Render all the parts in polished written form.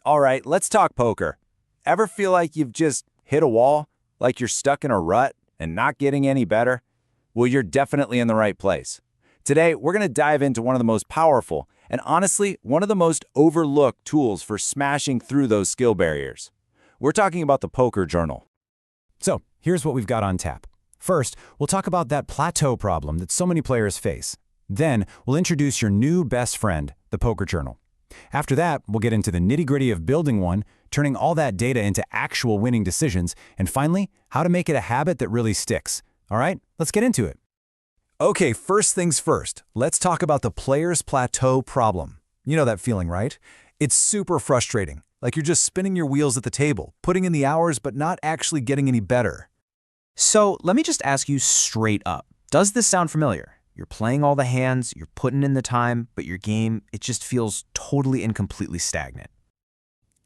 All right, let's talk poker. Ever feel like you've just hit a wall? Like you're stuck in a rut and not getting any better? Well, you're definitely in the right place. Today, we're going to dive into one of the most powerful and honestly, one of the most overlooked tools for smashing through those skill barriers. We're talking about the poker journal. So, here's what we've got on tap. First, we'll talk about that plateau problem that so many players face. Then, we'll introduce your new best friend, the poker journal. After that, we'll get into the nitty-gritty of building one, turning all that data into actual winning decisions, and finally, how to make it a habit that really sticks. All right, let's get into it. Okay, first things first, let's talk about the player's plateau problem. You know that feeling, right? It's super frustrating, like you're just spinning your wheels at the table, putting in the hours but not actually getting any better. So let me just ask you straight up. Does this sound familiar? You're playing all the hands, you're putting in the time, but your game, it just feels totally and completely stagnant.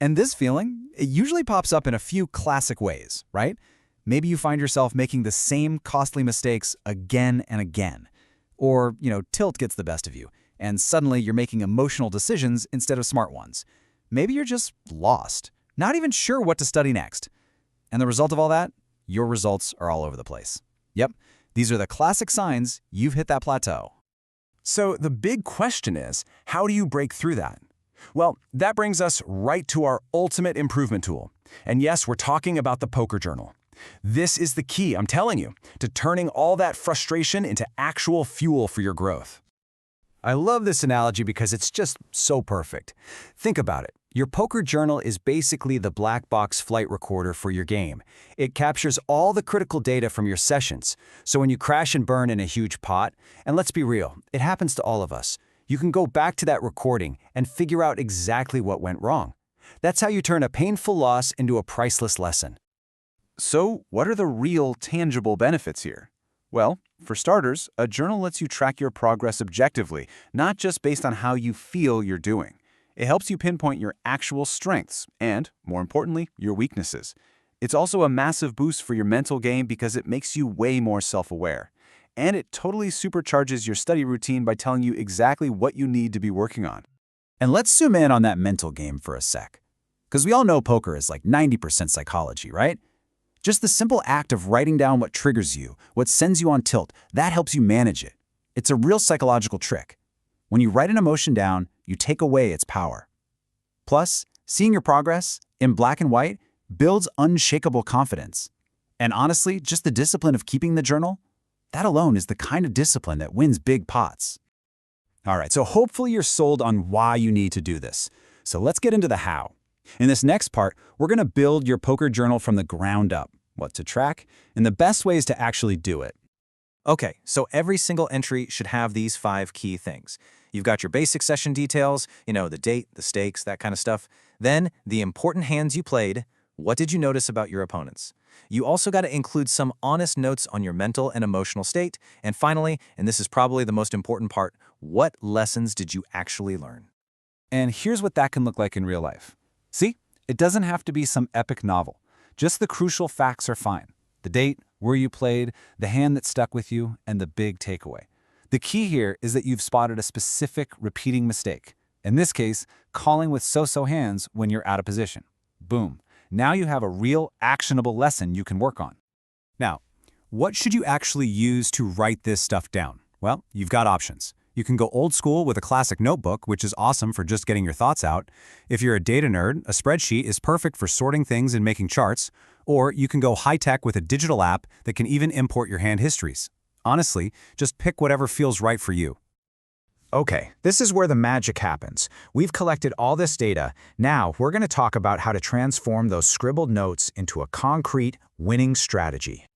And this feeling, it usually pops up in a few classic ways, right? Maybe you find yourself making the same costly mistakes again and again. Or, tilt gets the best of you, and suddenly you're making emotional decisions instead of smart ones. Maybe you're just lost, not even sure what to study next. And the result of all that? Your results are all over the place. Yep, these are the classic signs you've hit that plateau. So the big question is, how do you break through that? Well, that brings us right to our ultimate improvement tool. And yes, we're talking about the poker journal. This is the key, I'm telling you, to turning all that frustration into actual fuel for your growth. I love this analogy because it's just so perfect. Think about it. Your poker journal is basically the black box flight recorder for your game. It captures all the critical data from your sessions. So when you crash and burn in a huge pot, and let's be real, it happens to all of us, you can go back to that recording and figure out exactly what went wrong. That's how you turn a painful loss into a priceless lesson. So, what are the real, tangible benefits here? Well, for starters, a journal lets you track your progress objectively, not just based on how you feel you're doing. It helps you pinpoint your actual strengths and, more importantly, your weaknesses. It's also a massive boost for your mental game because it makes you way more self-aware. And it totally supercharges your study routine by telling you exactly what you need to be working on. And let's zoom in on that mental game for a sec. Because we all know poker is like 90% psychology, right? Just the simple act of writing down what triggers you, what sends you on tilt, that helps you manage it. It's a real psychological trick. When you write an emotion down, you take away its power. Plus, seeing your progress in black and white builds unshakable confidence. And honestly, just the discipline of keeping the journal, that alone is the kind of discipline that wins big pots. All right, so hopefully you're sold on why you need to do this. So let's get into the how. In this next part, we're going to build your poker journal from the ground up, what to track, and the best ways to actually do it. Okay, so every single entry should have these 5 key things. You've got your basic session details, the date, the stakes, that kind of stuff. Then, the important hands you played. What did you notice about your opponents? You also got to include some honest notes on your mental and emotional state. And finally, and this is probably the most important part, what lessons did you actually learn? And here's what that can look like in real life. See, it doesn't have to be some epic novel. Just the crucial facts are fine. The date, where you played, the hand that stuck with you, and the big takeaway. The key here is that you've spotted a specific repeating mistake. In this case, calling with so-so hands when you're out of position. Boom. Now you have a real, actionable lesson you can work on. Now, what should you actually use to write this stuff down? Well, you've got options. You can go old school with a classic notebook, which is awesome for just getting your thoughts out. If you're a data nerd, a spreadsheet is perfect for sorting things and making charts. Or you can go high-tech with a digital app that can even import your hand histories. Honestly, just pick whatever feels right for you. Okay, this is where the magic happens. We've collected all this data. Now, we're going to talk about how to transform those scribbled notes into a concrete, winning strategy.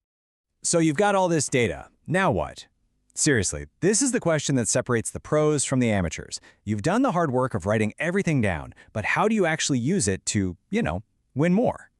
So you've got all this data. Now what? Seriously, this is the question that separates the pros from the amateurs. You've done the hard work of writing everything down, but how do you actually use it to, win more?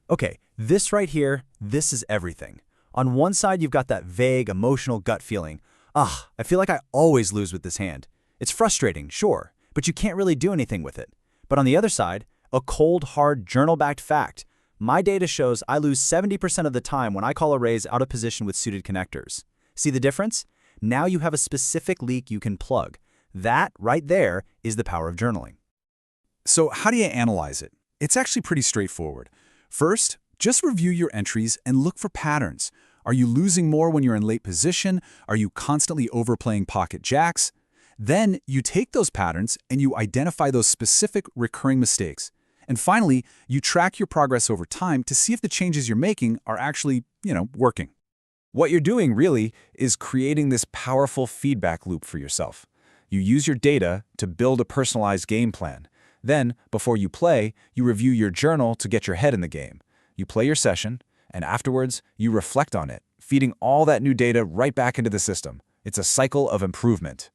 Okay, this right here, this is everything. On one side, you've got that vague, emotional gut feeling. I feel like I always lose with this hand. It's frustrating, sure, but you can't really do anything with it. But on the other side, a cold, hard, journal-backed fact. My data shows I lose 70% of the time when I call a raise out of position with suited connectors. See the difference? Now you have a specific leak you can plug. That, right there, is the power of journaling. So how do you analyze it? It's actually pretty straightforward. First, just review your entries and look for patterns. Are you losing more when you're in late position? Are you constantly overplaying pocket jacks? Then you take those patterns and you identify those specific recurring mistakes. And finally, you track your progress over time to see if the changes you're making are actually, working. What you're doing really is creating this powerful feedback loop for yourself. You use your data to build a personalized game plan. Then, before you play, you review your journal to get your head in the game. You play your session, and afterwards, you reflect on it, feeding all that new data right back into the system. It's a cycle of improvement.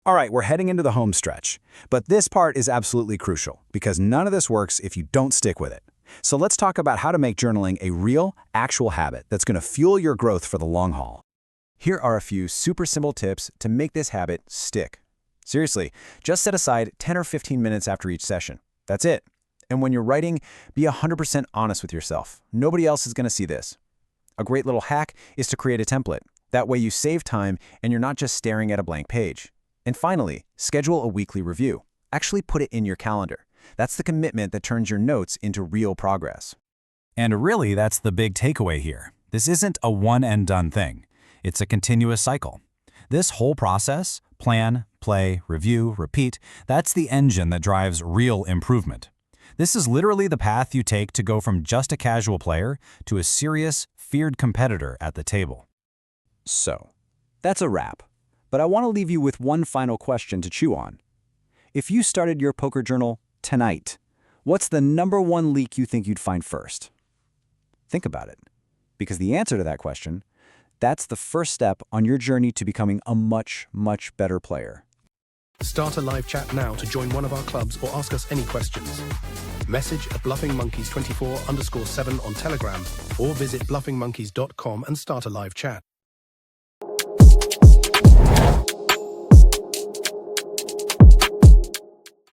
All right, we're heading into the home stretch. But this part is absolutely crucial because none of this works if you don't stick with it. So let's talk about how to make journaling a real, actual habit that's going to fuel your growth for the long haul. Here are a few super simple tips to make this habit stick. Seriously, just set aside 10 or 15 minutes after each session. That's it. And when you're writing, be 100% honest with yourself. Nobody else is going to see this. A great little hack is to create a template. That way you save time and you're not just staring at a blank page. And finally, schedule a weekly review. Actually put it in your calendar. That's the commitment that turns your notes into real progress. And really, that's the big takeaway here. This isn't a one-and-done thing. It's a continuous cycle. This whole process, plan, play, review, repeat, that's the engine that drives real improvement. This is literally the path you take to go from just a casual player to a serious, feared competitor at the table. So, that's a wrap. But I want to leave you with one final question to chew on. If you started your poker journal tonight, what's the #1 leak you think you'd find first? Think about it. Because the answer to that question, that's the first step on your journey to becoming a much, much better player. Start a live chat now to join one of our clubs or ask us any questions. Message at bluffingmonkeys24_7 on Telegram or visit bluffingmonkeys.com and start a live chat.